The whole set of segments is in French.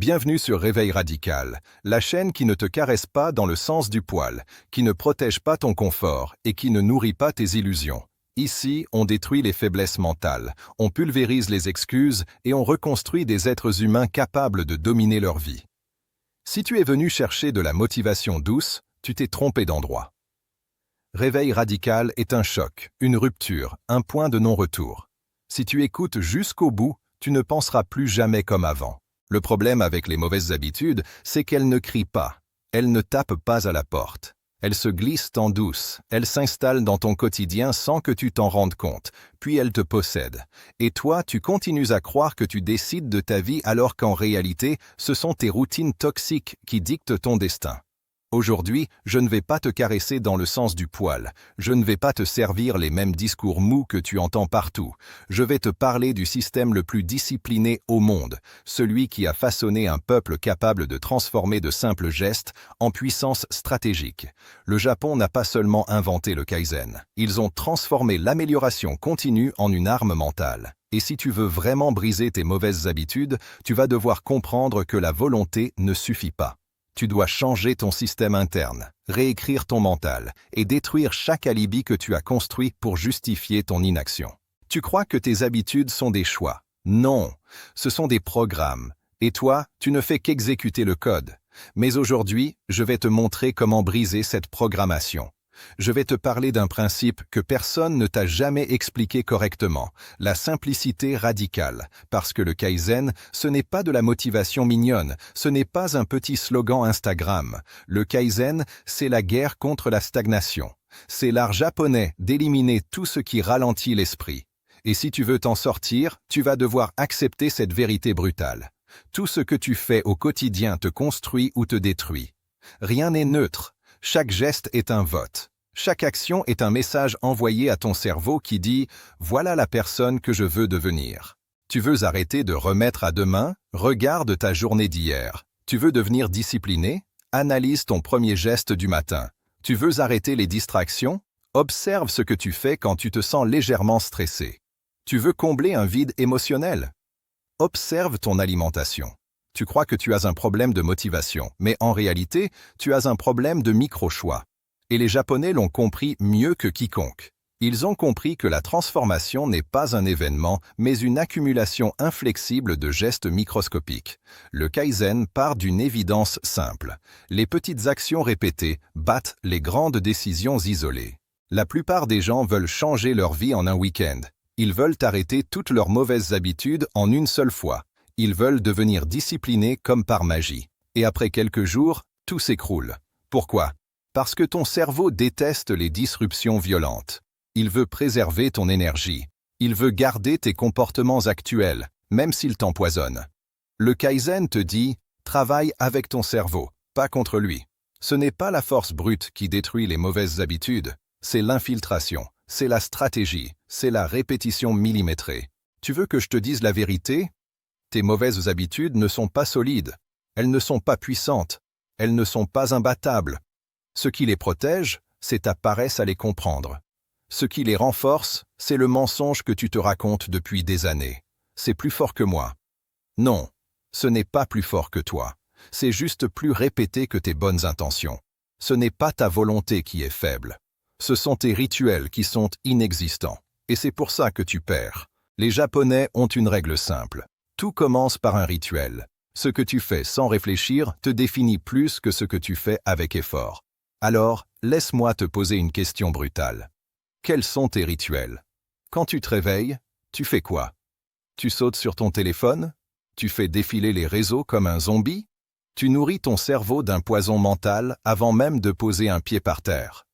Bienvenue sur Réveil Radical, la chaîne qui ne te caresse pas dans le sens du poil, qui ne protège pas ton confort et qui ne nourrit pas tes illusions. Ici, on détruit les faiblesses mentales, on pulvérise les excuses et on reconstruit des êtres humains capables de dominer leur vie. Si tu es venu chercher de la motivation douce, tu t'es trompé d'endroit. Réveil Radical est un choc, une rupture, un point de non-retour. Si tu écoutes jusqu'au bout, tu ne penseras plus jamais comme avant. Le problème avec les mauvaises habitudes, c'est qu'elles ne crient pas, elles ne tapent pas à la porte. Elles se glissent en douce, elles s'installent dans ton quotidien sans que tu t'en rendes compte, puis elles te possèdent. Et toi, tu continues à croire que tu décides de ta vie alors qu'en réalité, ce sont tes routines toxiques qui dictent ton destin. Aujourd'hui, je ne vais pas te caresser dans le sens du poil, je ne vais pas te servir les mêmes discours mous que tu entends partout. Je vais te parler du système le plus discipliné au monde, celui qui a façonné un peuple capable de transformer de simples gestes en puissance stratégique. Le Japon n'a pas seulement inventé le Kaizen, ils ont transformé l'amélioration continue en une arme mentale. Et si tu veux vraiment briser tes mauvaises habitudes, tu vas devoir comprendre que la volonté ne suffit pas. Tu dois changer ton système interne, réécrire ton mental et détruire chaque alibi que tu as construit pour justifier ton inaction. Tu crois que tes habitudes sont des choix. Non, ce sont des programmes. Et toi, tu ne fais qu'exécuter le code. Mais aujourd'hui, je vais te montrer comment briser cette programmation. Je vais te parler d'un principe que personne ne t'a jamais expliqué correctement, la simplicité radicale, parce que le Kaizen, ce n'est pas de la motivation mignonne, ce n'est pas un petit slogan Instagram. Le Kaizen, c'est la guerre contre la stagnation. C'est l'art japonais d'éliminer tout ce qui ralentit l'esprit. Et si tu veux t'en sortir, tu vas devoir accepter cette vérité brutale. Tout ce que tu fais au quotidien te construit ou te détruit. Rien n'est neutre. Chaque geste est un vote. Chaque action est un message envoyé à ton cerveau qui dit « Voilà la personne que je veux devenir ». Tu veux arrêter de remettre à demain? Regarde ta journée d'hier. Tu veux devenir discipliné? Analyse ton premier geste du matin. Tu veux arrêter les distractions? Observe ce que tu fais quand tu te sens légèrement stressé. Tu veux combler un vide émotionnel? Observe ton alimentation. Tu crois que tu as un problème de motivation, mais en réalité, tu as un problème de micro-choix. Et les Japonais l'ont compris mieux que quiconque. Ils ont compris que la transformation n'est pas un événement, mais une accumulation inflexible de gestes microscopiques. Le Kaizen part d'une évidence simple. Les petites actions répétées battent les grandes décisions isolées. La plupart des gens veulent changer leur vie en un week-end. Ils veulent arrêter toutes leurs mauvaises habitudes en une seule fois. Ils veulent devenir disciplinés comme par magie. Et après quelques jours, tout s'écroule. Pourquoi? Parce que ton cerveau déteste les disruptions violentes. Il veut préserver ton énergie. Il veut garder tes comportements actuels, même s'ils t'empoisonnent. Le Kaizen te dit « Travaille avec ton cerveau, pas contre lui ». Ce n'est pas la force brute qui détruit les mauvaises habitudes, c'est l'infiltration, c'est la stratégie, c'est la répétition millimétrée. Tu veux que je te dise la vérité? Tes mauvaises habitudes ne sont pas solides, elles ne sont pas puissantes, elles ne sont pas imbattables. Ce qui les protège, c'est ta paresse à les comprendre. Ce qui les renforce, c'est le mensonge que tu te racontes depuis des années. C'est plus fort que moi. Non, ce n'est pas plus fort que toi. C'est juste plus répété que tes bonnes intentions. Ce n'est pas ta volonté qui est faible. Ce sont tes rituels qui sont inexistants. Et c'est pour ça que tu perds. Les Japonais ont une règle simple. Tout commence par un rituel. Ce que tu fais sans réfléchir te définit plus que ce que tu fais avec effort. Alors, laisse-moi te poser une question brutale. Quels sont tes rituels? Quand tu te réveilles, tu fais quoi? Tu sautes sur ton téléphone? Tu fais défiler les réseaux comme un zombie? Tu nourris ton cerveau d'un poison mental avant même de poser un pied par terre.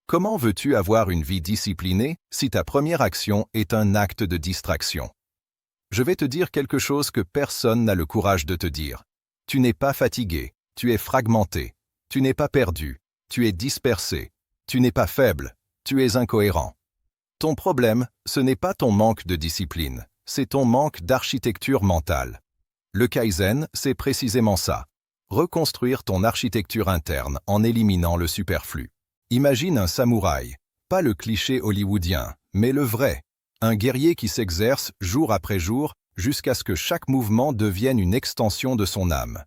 Comment veux-tu avoir une vie disciplinée si ta première action est un acte de distraction? Je vais te dire quelque chose que personne n'a le courage de te dire. Tu n'es pas fatigué, tu es fragmenté, tu n'es pas perdu, tu es dispersé, tu n'es pas faible, tu es incohérent. Ton problème, ce n'est pas ton manque de discipline, c'est ton manque d'architecture mentale. Le Kaizen, c'est précisément ça. Reconstruire ton architecture interne en éliminant le superflu. Imagine un samouraï, pas le cliché hollywoodien, mais le vrai. Un guerrier qui s'exerce jour après jour jusqu'à ce que chaque mouvement devienne une extension de son âme.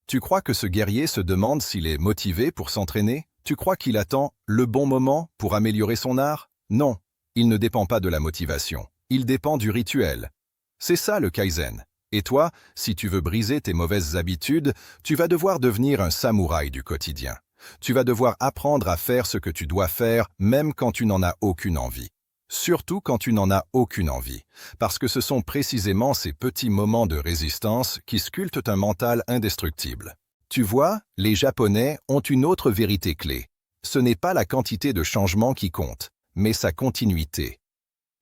Tu crois que ce guerrier se demande s'il est motivé pour s'entraîner? Tu crois qu'il attend le bon moment pour améliorer son art? Non, il ne dépend pas de la motivation. Il dépend du rituel. C'est ça le Kaizen. Et toi, si tu veux briser tes mauvaises habitudes, tu vas devoir devenir un samouraï du quotidien. Tu vas devoir apprendre à faire ce que tu dois faire, même quand tu n'en as aucune envie. Surtout quand tu n'en as aucune envie, parce que ce sont précisément ces petits moments de résistance qui sculptent un mental indestructible. Tu vois, les Japonais ont une autre vérité clé. Ce n'est pas la quantité de changements qui compte, mais sa continuité.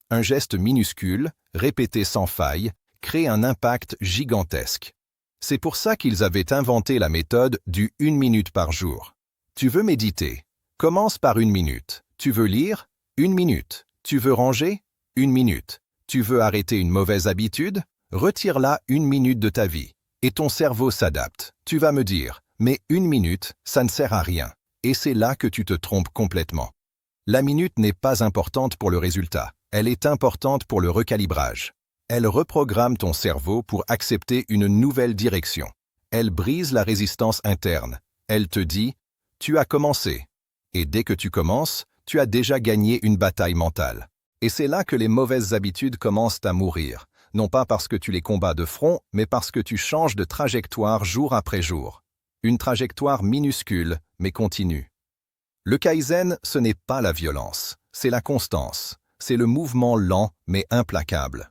Un geste minuscule, répété sans faille, crée un impact gigantesque. C'est pour ça qu'ils avaient inventé la méthode du 1 minute par jour. Tu veux méditer? Commence par 1 minute. Tu veux lire? 1 minute. Tu veux ranger? 1 minute. Tu veux arrêter une mauvaise habitude? Retire-la 1 minute de ta vie. Et ton cerveau s'adapte. Tu vas me dire, mais 1 minute, ça ne sert à rien. Et c'est là que tu te trompes complètement. La minute n'est pas importante pour le résultat. Elle est importante pour le recalibrage. Elle reprogramme ton cerveau pour accepter une nouvelle direction. Elle brise la résistance interne. Elle te dit, tu as commencé. Et dès que tu commences, tu as déjà gagné une bataille mentale. Et c'est là que les mauvaises habitudes commencent à mourir. Non pas parce que tu les combats de front, mais parce que tu changes de trajectoire jour après jour. Une trajectoire minuscule, mais continue. Le Kaizen, ce n'est pas la violence, c'est la constance. C'est le mouvement lent, mais implacable.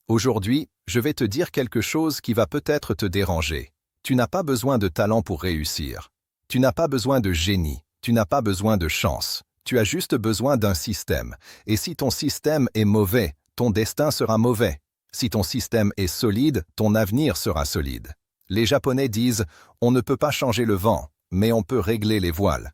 Aujourd'hui, je vais te dire quelque chose qui va peut-être te déranger. Tu n'as pas besoin de talent pour réussir. Tu n'as pas besoin de génie. Tu n'as pas besoin de chance. Tu as juste besoin d'un système. Et si ton système est mauvais, ton destin sera mauvais. Si ton système est solide, ton avenir sera solide. Les Japonais disent « On ne peut pas changer le vent, mais on peut régler les voiles ».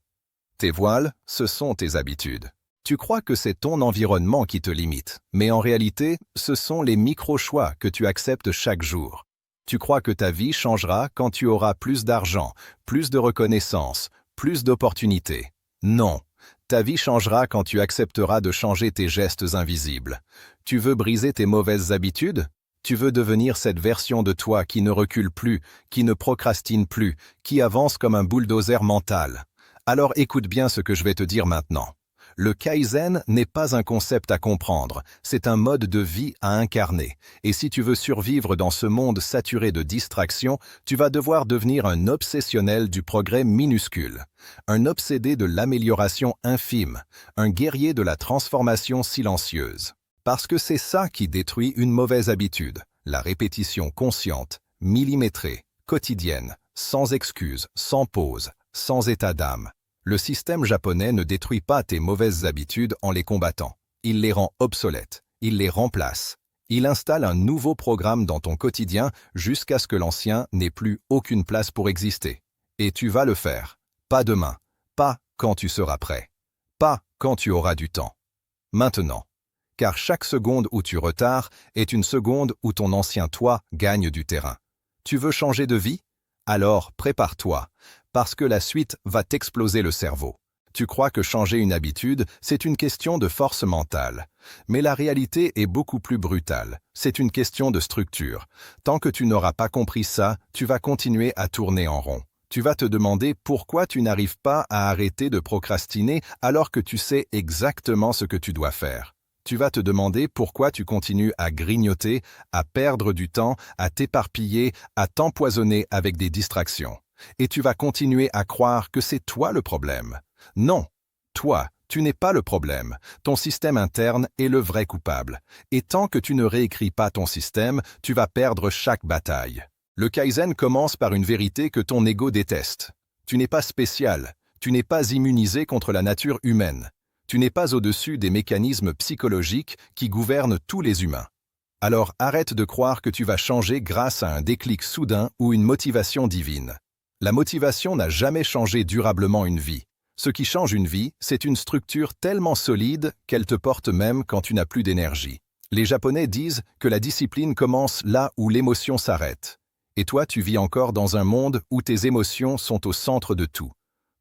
Tes voiles, ce sont tes habitudes. Tu crois que c'est ton environnement qui te limite, mais en réalité, ce sont les micro-choix que tu acceptes chaque jour. Tu crois que ta vie changera quand tu auras plus d'argent, plus de reconnaissance, plus d'opportunités. Non. Ta vie changera quand tu accepteras de changer tes gestes invisibles. Tu veux briser tes mauvaises habitudes? Tu veux devenir cette version de toi qui ne recule plus, qui ne procrastine plus, qui avance comme un bulldozer mental. Alors écoute bien ce que je vais te dire maintenant. Le Kaizen n'est pas un concept à comprendre, c'est un mode de vie à incarner. Et si tu veux survivre dans ce monde saturé de distractions, tu vas devoir devenir un obsessionnel du progrès minuscule, un obsédé de l'amélioration infime, un guerrier de la transformation silencieuse. Parce que c'est ça qui détruit une mauvaise habitude, la répétition consciente, millimétrée, quotidienne, sans excuse, sans pause, sans état d'âme. Le système japonais ne détruit pas tes mauvaises habitudes en les combattant. Il les rend obsolètes, il les remplace. Il installe un nouveau programme dans ton quotidien jusqu'à ce que l'ancien n'ait plus aucune place pour exister. Et tu vas le faire. Pas demain, pas quand tu seras prêt, pas quand tu auras du temps. Maintenant. Car chaque seconde où tu retardes est une seconde où ton ancien toi gagne du terrain. Tu veux changer de vie? Alors prépare-toi, parce que la suite va t'exploser le cerveau. Tu crois que changer une habitude, c'est une question de force mentale. Mais la réalité est beaucoup plus brutale. C'est une question de structure. Tant que tu n'auras pas compris ça, tu vas continuer à tourner en rond. Tu vas te demander pourquoi tu n'arrives pas à arrêter de procrastiner alors que tu sais exactement ce que tu dois faire. Tu vas te demander pourquoi tu continues à grignoter, à perdre du temps, à t'éparpiller, à t'empoisonner avec des distractions. Et tu vas continuer à croire que c'est toi le problème. Non, toi, tu n'es pas le problème. Ton système interne est le vrai coupable. Et tant que tu ne réécris pas ton système, tu vas perdre chaque bataille. Le Kaizen commence par une vérité que ton ego déteste. Tu n'es pas spécial. Tu n'es pas immunisé contre la nature humaine. Tu n'es pas au-dessus des mécanismes psychologiques qui gouvernent tous les humains. Alors arrête de croire que tu vas changer grâce à un déclic soudain ou une motivation divine. La motivation n'a jamais changé durablement une vie. Ce qui change une vie, c'est une structure tellement solide qu'elle te porte même quand tu n'as plus d'énergie. Les Japonais disent que la discipline commence là où l'émotion s'arrête. Et toi, tu vis encore dans un monde où tes émotions sont au centre de tout.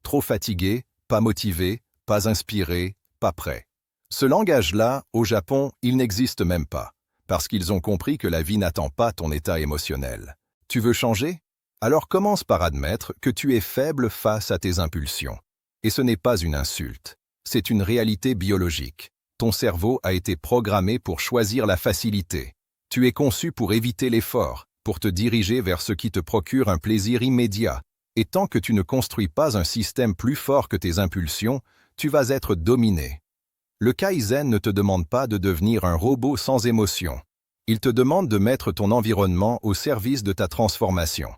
Trop fatigué, pas motivé, pas inspiré, pas prêt. Ce langage-là, au Japon, il n'existe même pas. parce qu'ils ont compris que la vie n'attend pas ton état émotionnel. Tu veux changer? Alors commence par admettre que tu es faible face à tes impulsions. Et ce n'est pas une insulte, c'est une réalité biologique. Ton cerveau a été programmé pour choisir la facilité. Tu es conçu pour éviter l'effort, pour te diriger vers ce qui te procure un plaisir immédiat. Et tant que tu ne construis pas un système plus fort que tes impulsions, tu vas être dominé. Le Kaizen ne te demande pas de devenir un robot sans émotion. Il te demande de mettre ton environnement au service de ta transformation.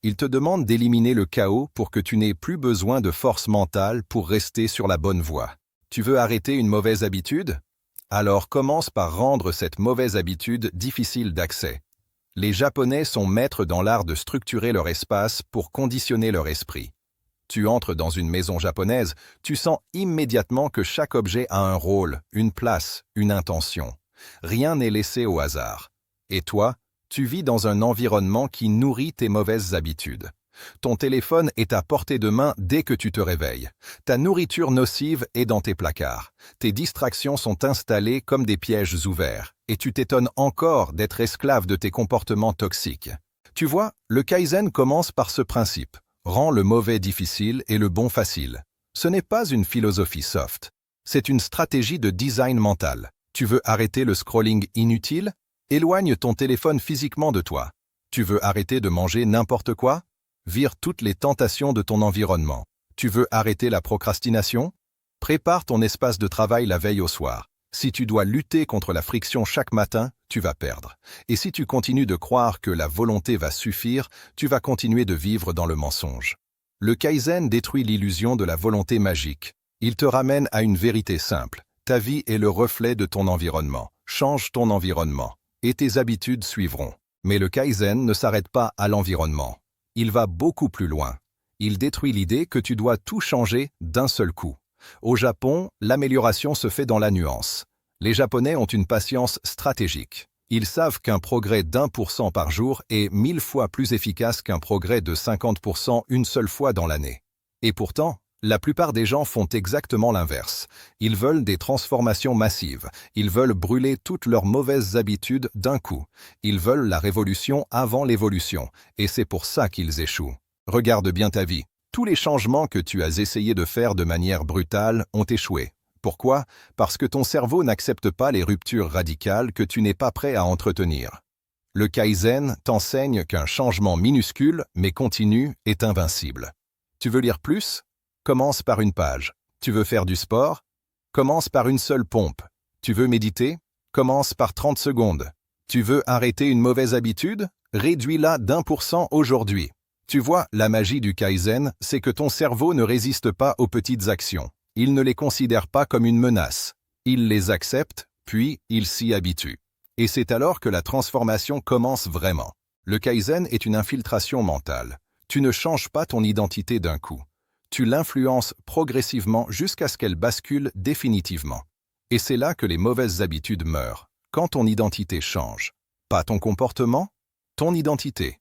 Il te demande d'éliminer le chaos pour que tu n'aies plus besoin de force mentale pour rester sur la bonne voie. Tu veux arrêter une mauvaise habitude? Alors commence par rendre cette mauvaise habitude difficile d'accès. Les Japonais sont maîtres dans l'art de structurer leur espace pour conditionner leur esprit. Tu entres dans une maison japonaise, tu sens immédiatement que chaque objet a un rôle, une place, une intention. Rien n'est laissé au hasard. Et toi, tu vis dans un environnement qui nourrit tes mauvaises habitudes. Ton téléphone est à portée de main dès que tu te réveilles. Ta nourriture nocive est dans tes placards. Tes distractions sont installées comme des pièges ouverts. Et tu t'étonnes encore d'être esclave de tes comportements toxiques. Tu vois, le Kaizen commence par ce principe. Rends le mauvais difficile et le bon facile. Ce n'est pas une philosophie soft. C'est une stratégie de design mental. Tu veux arrêter le scrolling inutile? Éloigne ton téléphone physiquement de toi. Tu veux arrêter de manger n'importe quoi? Vire toutes les tentations de ton environnement. Tu veux arrêter la procrastination? Prépare ton espace de travail la veille au soir. Si tu dois lutter contre la friction chaque matin, tu vas perdre. Et si tu continues de croire que la volonté va suffire, tu vas continuer de vivre dans le mensonge. Le Kaizen détruit l'illusion de la volonté magique. Il te ramène à une vérité simple. Ta vie est le reflet de ton environnement. Change ton environnement, et tes habitudes suivront. Mais le Kaizen ne s'arrête pas à l'environnement. Il va beaucoup plus loin. Il détruit l'idée que tu dois tout changer d'un seul coup. Au Japon, l'amélioration se fait dans la nuance. Les Japonais ont une patience stratégique. Ils savent qu'un progrès d'1% par jour est 1000 fois plus efficace qu'un progrès de 50% une seule fois dans l'année. Et pourtant, la plupart des gens font exactement l'inverse. Ils veulent des transformations massives. Ils veulent brûler toutes leurs mauvaises habitudes d'un coup. Ils veulent la révolution avant l'évolution. Et c'est pour ça qu'ils échouent. Regarde bien ta vie. Tous les changements que tu as essayé de faire de manière brutale ont échoué. Pourquoi? Parce que ton cerveau n'accepte pas les ruptures radicales que tu n'es pas prêt à entretenir. Le Kaizen t'enseigne qu'un changement minuscule, mais continu, est invincible. Tu veux lire plus? Commence par une page. Tu veux faire du sport? Commence par une seule pompe. Tu veux méditer? Commence par 30 secondes. Tu veux arrêter une mauvaise habitude? Réduis-la d'1% aujourd'hui. Tu vois, la magie du Kaizen, c'est que ton cerveau ne résiste pas aux petites actions. Il ne les considère pas comme une menace. Il les accepte, puis il s'y habitue. Et c'est alors que la transformation commence vraiment. Le Kaizen est une infiltration mentale. Tu ne changes pas ton identité d'un coup. Tu l'influences progressivement jusqu'à ce qu'elle bascule définitivement. Et c'est là que les mauvaises habitudes meurent, quand ton identité change. Pas ton comportement, ton identité.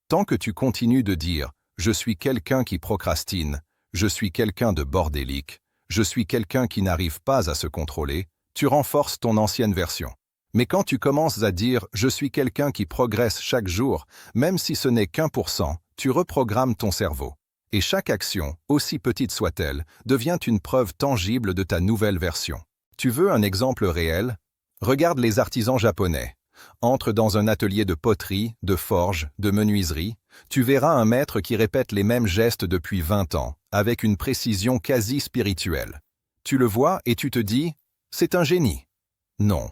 Tant que tu continues de dire « je suis quelqu'un qui procrastine »,« je suis quelqu'un de bordélique »,« je suis quelqu'un qui n'arrive pas à se contrôler », tu renforces ton ancienne version. Mais quand tu commences à dire « je suis quelqu'un qui progresse chaque jour », même si ce n'est qu'1%, tu reprogrammes ton cerveau. Et chaque action, aussi petite soit-elle, devient une preuve tangible de ta nouvelle version. Tu veux un exemple réel? Regarde les artisans japonais. Entre dans un atelier de poterie, de forge, de menuiserie. Tu verras un maître qui répète les mêmes gestes depuis 20 ans, avec une précision quasi spirituelle. Tu le vois et tu te dis « c'est un génie ». Non.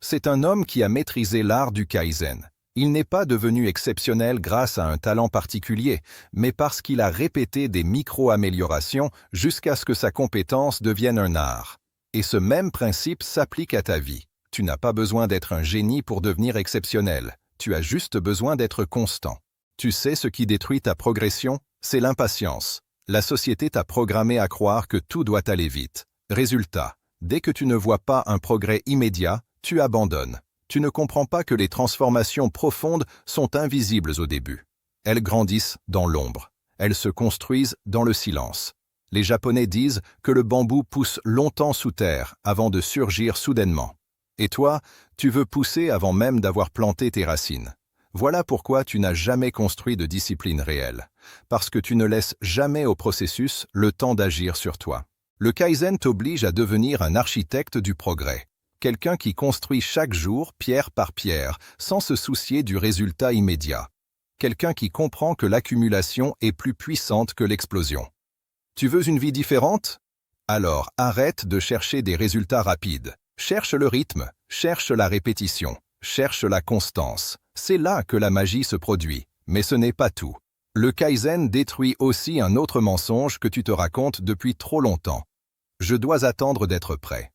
C'est un homme qui a maîtrisé l'art du Kaizen. Il n'est pas devenu exceptionnel grâce à un talent particulier, mais parce qu'il a répété des micro-améliorations jusqu'à ce que sa compétence devienne un art. Et ce même principe s'applique à ta vie. Tu n'as pas besoin d'être un génie pour devenir exceptionnel. Tu as juste besoin d'être constant. Tu sais ce qui détruit ta progression? C'est l'impatience. La société t'a programmé à croire que tout doit aller vite. Résultat, dès que tu ne vois pas un progrès immédiat, tu abandonnes. Tu ne comprends pas que les transformations profondes sont invisibles au début. Elles grandissent dans l'ombre. Elles se construisent dans le silence. Les Japonais disent que le bambou pousse longtemps sous terre avant de surgir soudainement. Et toi, tu veux pousser avant même d'avoir planté tes racines. Voilà pourquoi tu n'as jamais construit de discipline réelle. Parce que tu ne laisses jamais au processus le temps d'agir sur toi. Le Kaizen t'oblige à devenir un architecte du progrès. Quelqu'un qui construit chaque jour, pierre par pierre, sans se soucier du résultat immédiat. Quelqu'un qui comprend que l'accumulation est plus puissante que l'explosion. Tu veux une vie différente? Alors arrête de chercher des résultats rapides. Cherche le rythme, cherche la répétition, cherche la constance. C'est là que la magie se produit, mais ce n'est pas tout. Le Kaizen détruit aussi un autre mensonge que tu te racontes depuis trop longtemps. Je dois attendre d'être prêt.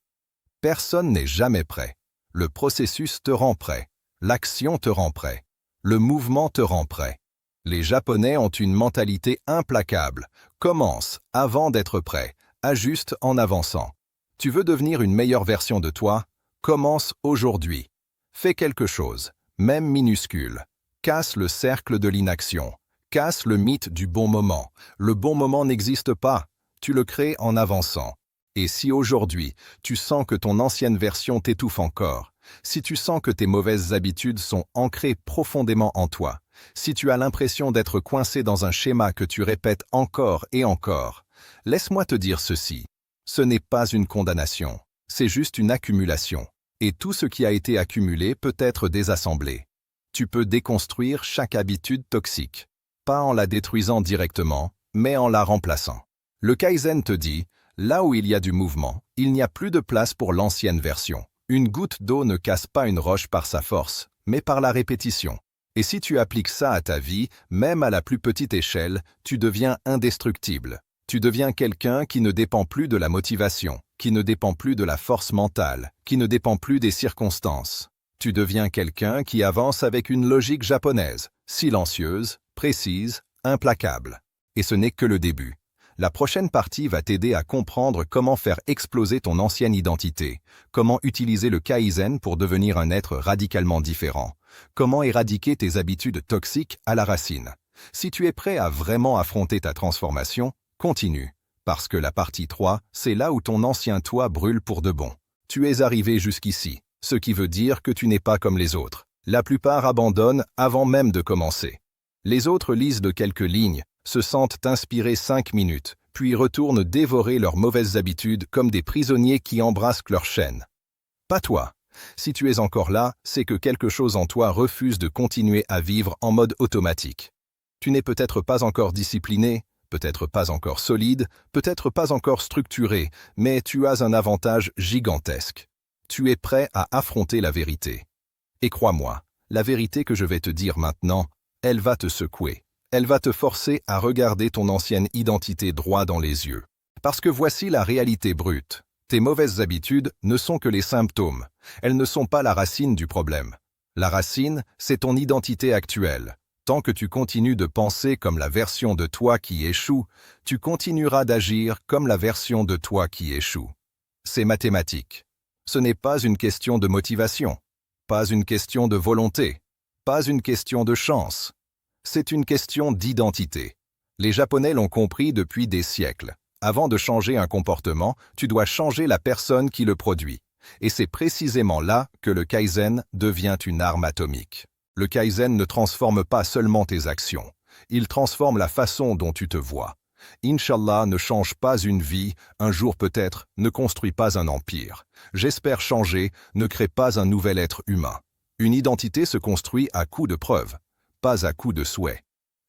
Personne n'est jamais prêt. Le processus te rend prêt. L'action te rend prêt. Le mouvement te rend prêt. Les Japonais ont une mentalité implacable. Commence avant d'être prêt. Ajuste en avançant. Tu veux devenir une meilleure version de toi? Commence aujourd'hui. Fais quelque chose, même minuscule. Casse le cercle de l'inaction. Casse le mythe du bon moment. Le bon moment n'existe pas. Tu le crées en avançant. Et si aujourd'hui, tu sens que ton ancienne version t'étouffe encore, si tu sens que tes mauvaises habitudes sont ancrées profondément en toi, si tu as l'impression d'être coincé dans un schéma que tu répètes encore et encore, laisse-moi te dire ceci. Ce n'est pas une condamnation, c'est juste une accumulation. Et tout ce qui a été accumulé peut être désassemblé. Tu peux déconstruire chaque habitude toxique, pas en la détruisant directement, mais en la remplaçant. Le Kaizen te dit, là où il y a du mouvement, il n'y a plus de place pour l'ancienne version. Une goutte d'eau ne casse pas une roche par sa force, mais par la répétition. Et si tu appliques ça à ta vie, même à la plus petite échelle, tu deviens indestructible. Tu deviens quelqu'un qui ne dépend plus de la motivation, qui ne dépend plus de la force mentale, qui ne dépend plus des circonstances. Tu deviens quelqu'un qui avance avec une logique japonaise, silencieuse, précise, implacable. Et ce n'est que le début. La prochaine partie va t'aider à comprendre comment faire exploser ton ancienne identité, comment utiliser le Kaizen pour devenir un être radicalement différent, comment éradiquer tes habitudes toxiques à la racine. Si tu es prêt à vraiment affronter ta transformation, continue, parce que la partie 3, c'est là où ton ancien toi brûle pour de bon. Tu es arrivé jusqu'ici, ce qui veut dire que tu n'es pas comme les autres. La plupart abandonnent avant même de commencer. Les autres lisent de quelques lignes, se sentent inspirés 5 minutes, puis retournent dévorer leurs mauvaises habitudes comme des prisonniers qui embrassent leur chaîne. Pas toi. Si tu es encore là, c'est que quelque chose en toi refuse de continuer à vivre en mode automatique. Tu n'es peut-être pas encore discipliné, peut-être pas encore solide, peut-être pas encore structuré, mais tu as un avantage gigantesque. Tu es prêt à affronter la vérité. Et crois-moi, la vérité que je vais te dire maintenant, elle va te secouer. Elle va te forcer à regarder ton ancienne identité droit dans les yeux. Parce que voici la réalité brute. Tes mauvaises habitudes ne sont que les symptômes. Elles ne sont pas la racine du problème. La racine, c'est ton identité actuelle. Tant que tu continues de penser comme la version de toi qui échoue, tu continueras d'agir comme la version de toi qui échoue. C'est mathématique. Ce n'est pas une question de motivation, pas une question de volonté, pas une question de chance. C'est une question d'identité. Les Japonais l'ont compris depuis des siècles. Avant de changer un comportement, tu dois changer la personne qui le produit. Et c'est précisément là que le Kaizen devient une arme atomique. Le Kaizen ne transforme pas seulement tes actions. Il transforme la façon dont tu te vois. Inch'Allah ne change pas une vie, un jour peut-être, ne construit pas un empire. J'espère changer, ne crée pas un nouvel être humain. Une identité se construit à coup de preuves, pas à coup de souhaits.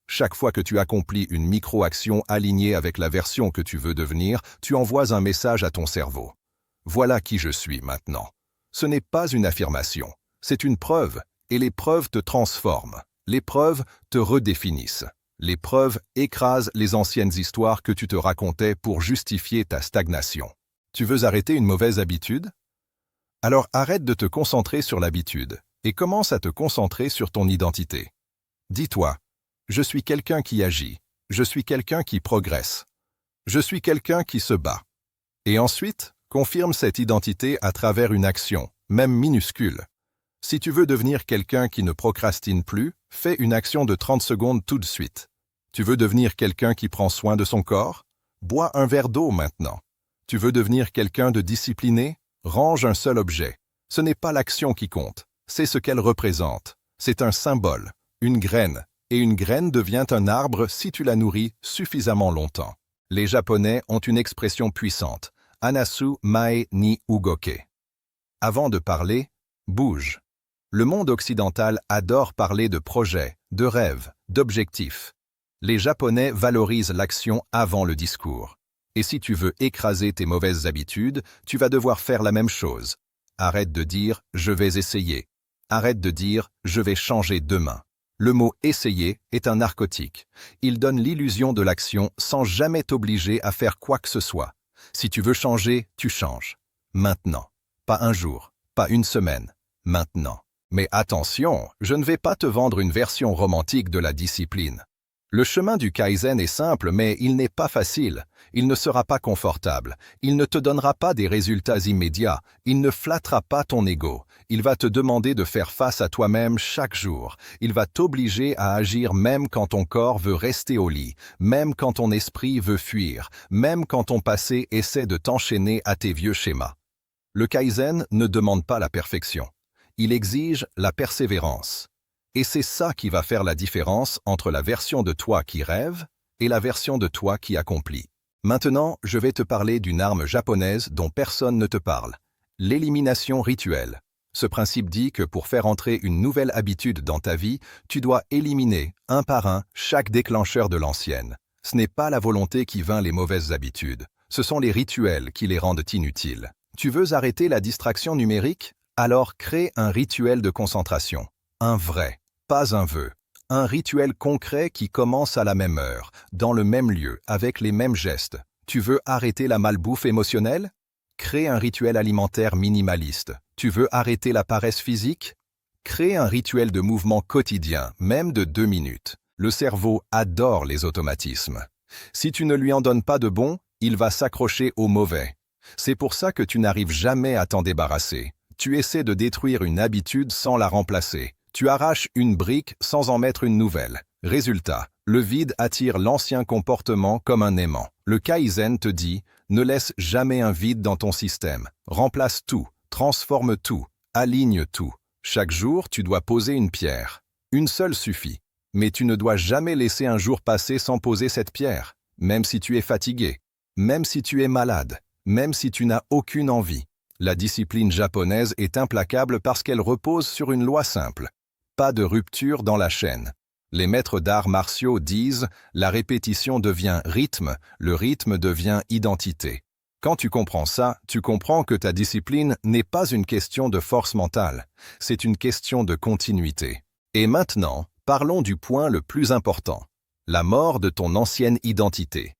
Chaque fois que tu accomplis une micro-action alignée avec la version que tu veux devenir, tu envoies un message à ton cerveau. Voilà qui je suis maintenant. Ce n'est pas une affirmation, c'est une preuve, et les preuves te transforment. Les preuves te redéfinissent. Les preuves écrasent les anciennes histoires que tu te racontais pour justifier ta stagnation. Tu veux arrêter une mauvaise habitude? Alors arrête de te concentrer sur l'habitude et commence à te concentrer sur ton identité. Dis-toi, je suis quelqu'un qui agit, je suis quelqu'un qui progresse, je suis quelqu'un qui se bat. Et ensuite, confirme cette identité à travers une action, même minuscule. Si tu veux devenir quelqu'un qui ne procrastine plus, fais une action de 30 secondes tout de suite. Tu veux devenir quelqu'un qui prend soin de son corps? Bois un verre d'eau maintenant. Tu veux devenir quelqu'un de discipliné? Range un seul objet. Ce n'est pas l'action qui compte, c'est ce qu'elle représente. C'est un symbole, une graine, et une graine devient un arbre si tu la nourris suffisamment longtemps. Les Japonais ont une expression puissante, Anasu mae ni ugoke. Avant de parler, bouge. Le monde occidental adore parler de projets, de rêves, d'objectifs. Les Japonais valorisent l'action avant le discours. Et si tu veux écraser tes mauvaises habitudes, tu vas devoir faire la même chose. Arrête de dire « je vais essayer ». Arrête de dire « je vais changer demain ». Le mot « essayer » est un narcotique. Il donne l'illusion de l'action sans jamais t'obliger à faire quoi que ce soit. Si tu veux changer, tu changes. Maintenant. Pas un jour, pas une semaine. Maintenant. Mais attention, je ne vais pas te vendre une version romantique de la discipline. Le chemin du Kaizen est simple, mais il n'est pas facile. Il ne sera pas confortable. Il ne te donnera pas des résultats immédiats. Il ne flattera pas ton ego. Il va te demander de faire face à toi-même chaque jour. Il va t'obliger à agir même quand ton corps veut rester au lit, même quand ton esprit veut fuir, même quand ton passé essaie de t'enchaîner à tes vieux schémas. Le Kaizen ne demande pas la perfection. Il exige la persévérance. Et c'est ça qui va faire la différence entre la version de toi qui rêve et la version de toi qui accomplit. Maintenant, je vais te parler d'une arme japonaise dont personne ne te parle. L'élimination rituelle. Ce principe dit que pour faire entrer une nouvelle habitude dans ta vie, tu dois éliminer, un par un, chaque déclencheur de l'ancienne. Ce n'est pas la volonté qui vainc les mauvaises habitudes. Ce sont les rituels qui les rendent inutiles. Tu veux arrêter la distraction numérique? Alors crée un rituel de concentration. Un vrai. Pas un vœu. Un rituel concret qui commence à la même heure, dans le même lieu, avec les mêmes gestes. Tu veux arrêter la malbouffe émotionnelle? Crée un rituel alimentaire minimaliste. Tu veux arrêter la paresse physique? Crée un rituel de mouvement quotidien, même de 2 minutes. Le cerveau adore les automatismes. Si tu ne lui en donnes pas de bons, il va s'accrocher au mauvais. C'est pour ça que tu n'arrives jamais à t'en débarrasser. Tu essaies de détruire une habitude sans la remplacer. Tu arraches une brique sans en mettre une nouvelle. Résultat, le vide attire l'ancien comportement comme un aimant. Le Kaizen te dit, ne laisse jamais un vide dans ton système. Remplace tout, transforme tout, aligne tout. Chaque jour, tu dois poser une pierre. Une seule suffit. Mais tu ne dois jamais laisser un jour passer sans poser cette pierre. Même si tu es fatigué, même si tu es malade, même si tu n'as aucune envie. La discipline japonaise est implacable parce qu'elle repose sur une loi simple. Pas de rupture dans la chaîne. Les maîtres d'arts martiaux disent « la répétition devient rythme, le rythme devient identité ». Quand tu comprends ça, tu comprends que ta discipline n'est pas une question de force mentale, c'est une question de continuité. Et maintenant, parlons du point le plus important, la mort de ton ancienne identité.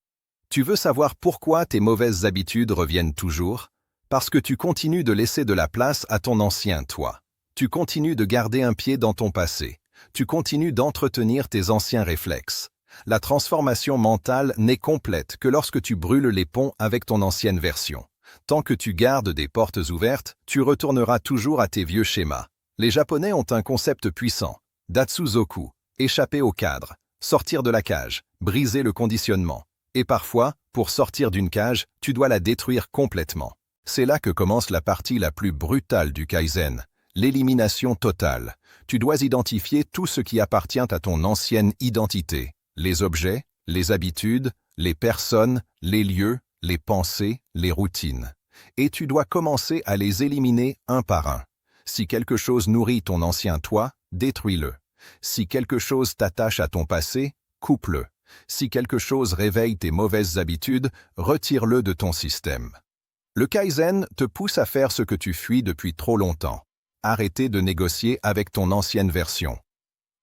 Tu veux savoir pourquoi tes mauvaises habitudes reviennent toujours? Parce que tu continues de laisser de la place à ton ancien toi. Tu continues de garder un pied dans ton passé. Tu continues d'entretenir tes anciens réflexes. La transformation mentale n'est complète que lorsque tu brûles les ponts avec ton ancienne version. Tant que tu gardes des portes ouvertes, tu retourneras toujours à tes vieux schémas. Les Japonais ont un concept puissant. Datsuzoku, échapper au cadre, sortir de la cage, briser le conditionnement. Et parfois, pour sortir d'une cage, tu dois la détruire complètement. C'est là que commence la partie la plus brutale du Kaizen. L'élimination totale. Tu dois identifier tout ce qui appartient à ton ancienne identité. Les objets, les habitudes, les personnes, les lieux, les pensées, les routines. Et tu dois commencer à les éliminer un par un. Si quelque chose nourrit ton ancien toi, détruis-le. Si quelque chose t'attache à ton passé, coupe-le. Si quelque chose réveille tes mauvaises habitudes, retire-le de ton système. Le Kaizen te pousse à faire ce que tu fuis depuis trop longtemps. Arrêter de négocier avec ton ancienne version.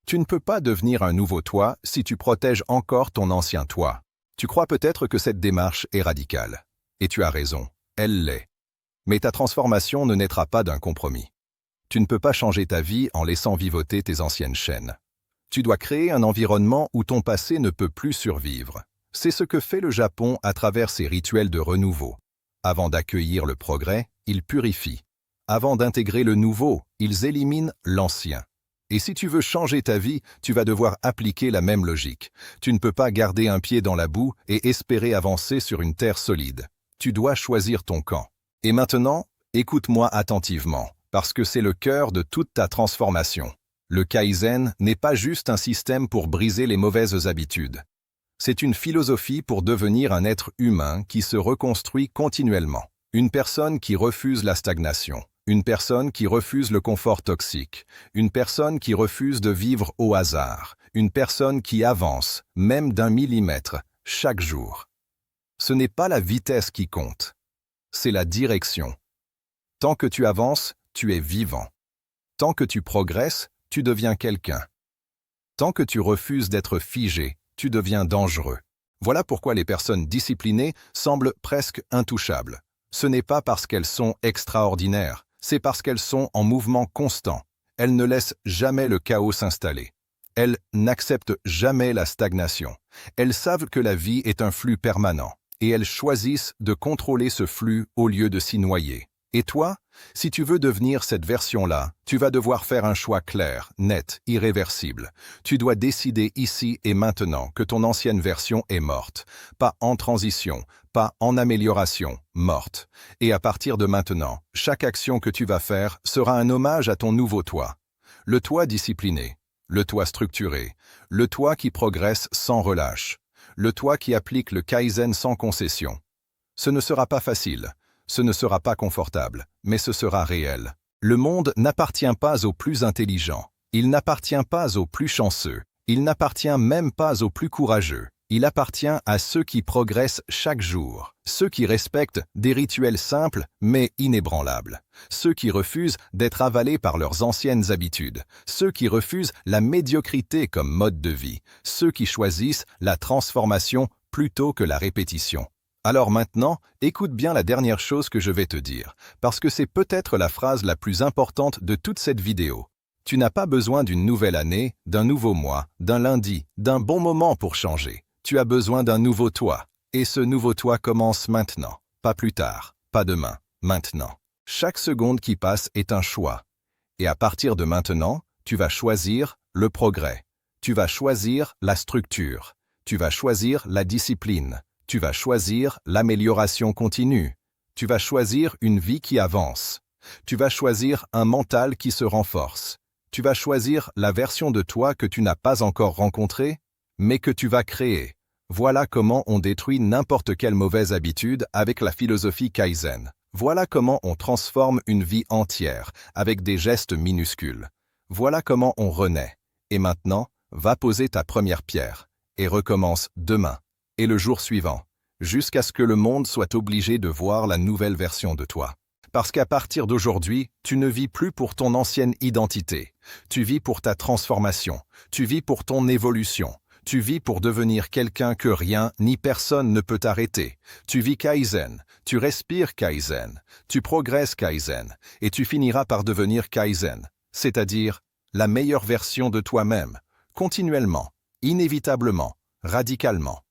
Tu ne peux pas devenir un nouveau toi si tu protèges encore ton ancien toi. Tu crois peut-être que cette démarche est radicale. Et tu as raison, elle l'est. Mais ta transformation ne naîtra pas d'un compromis. Tu ne peux pas changer ta vie en laissant vivoter tes anciennes chaînes. Tu dois créer un environnement où ton passé ne peut plus survivre. C'est ce que fait le Japon à travers ses rituels de renouveau. Avant d'accueillir le progrès, ils purifient. Avant d'intégrer le nouveau, ils éliminent l'ancien. Et si tu veux changer ta vie, tu vas devoir appliquer la même logique. Tu ne peux pas garder un pied dans la boue et espérer avancer sur une terre solide. Tu dois choisir ton camp. Et maintenant, écoute-moi attentivement. parce que c'est le cœur de toute ta transformation. Le Kaizen n'est pas juste un système pour briser les mauvaises habitudes. C'est une philosophie pour devenir un être humain qui se reconstruit continuellement. Une personne qui refuse la stagnation. Une personne qui refuse le confort toxique. Une personne qui refuse de vivre au hasard. Une personne qui avance, même d'1 millimètre, chaque jour. Ce n'est pas la vitesse qui compte. C'est la direction. Tant que tu avances, tu es vivant. Tant que tu progresses, tu deviens quelqu'un. Tant que tu refuses d'être figé, tu deviens dangereux. Voilà pourquoi les personnes disciplinées semblent presque intouchables. Ce n'est pas parce qu'elles sont extraordinaires, c'est parce qu'elles sont en mouvement constant. Elles ne laissent jamais le chaos s'installer. Elles n'acceptent jamais la stagnation. Elles savent que la vie est un flux permanent, et elles choisissent de contrôler ce flux au lieu de s'y noyer. Et toi, si tu veux devenir cette version-là, tu vas devoir faire un choix clair, net, irréversible. Tu dois décider ici et maintenant que ton ancienne version est morte. Pas en transition, pas en amélioration, morte. Et à partir de maintenant, chaque action que tu vas faire sera un hommage à ton nouveau toi. Le toi discipliné, le toi structuré, le toi qui progresse sans relâche, le toi qui applique le Kaizen sans concession. Ce ne sera pas facile. Ce ne sera pas confortable, mais ce sera réel. Le monde n'appartient pas aux plus intelligents. Il n'appartient pas aux plus chanceux. Il n'appartient même pas aux plus courageux. Il appartient à ceux qui progressent chaque jour. Ceux qui respectent des rituels simples mais inébranlables. Ceux qui refusent d'être avalés par leurs anciennes habitudes. Ceux qui refusent la médiocrité comme mode de vie. Ceux qui choisissent la transformation plutôt que la répétition. Alors maintenant, écoute bien la dernière chose que je vais te dire, parce que c'est peut-être la phrase la plus importante de toute cette vidéo. Tu n'as pas besoin d'une nouvelle année, d'un nouveau mois, d'un lundi, d'un bon moment pour changer. Tu as besoin d'un nouveau toi. Et ce nouveau toi commence maintenant, pas plus tard, pas demain, maintenant. Chaque seconde qui passe est un choix. Et à partir de maintenant, tu vas choisir le progrès. Tu vas choisir la structure. Tu vas choisir la discipline. Tu vas choisir l'amélioration continue. Tu vas choisir une vie qui avance. Tu vas choisir un mental qui se renforce. Tu vas choisir la version de toi que tu n'as pas encore rencontrée, mais que tu vas créer. Voilà comment on détruit n'importe quelle mauvaise habitude avec la philosophie Kaizen. Voilà comment on transforme une vie entière avec des gestes minuscules. Voilà comment on renaît. Et maintenant, va poser ta première pierre et recommence demain. Et le jour suivant, jusqu'à ce que le monde soit obligé de voir la nouvelle version de toi. Parce qu'à partir d'aujourd'hui, tu ne vis plus pour ton ancienne identité. Tu vis pour ta transformation. Tu vis pour ton évolution. Tu vis pour devenir quelqu'un que rien ni personne ne peut arrêter. Tu vis Kaizen. Tu respires Kaizen. Tu progresses Kaizen. Et tu finiras par devenir Kaizen, c'est-à-dire la meilleure version de toi-même, continuellement, inévitablement, radicalement.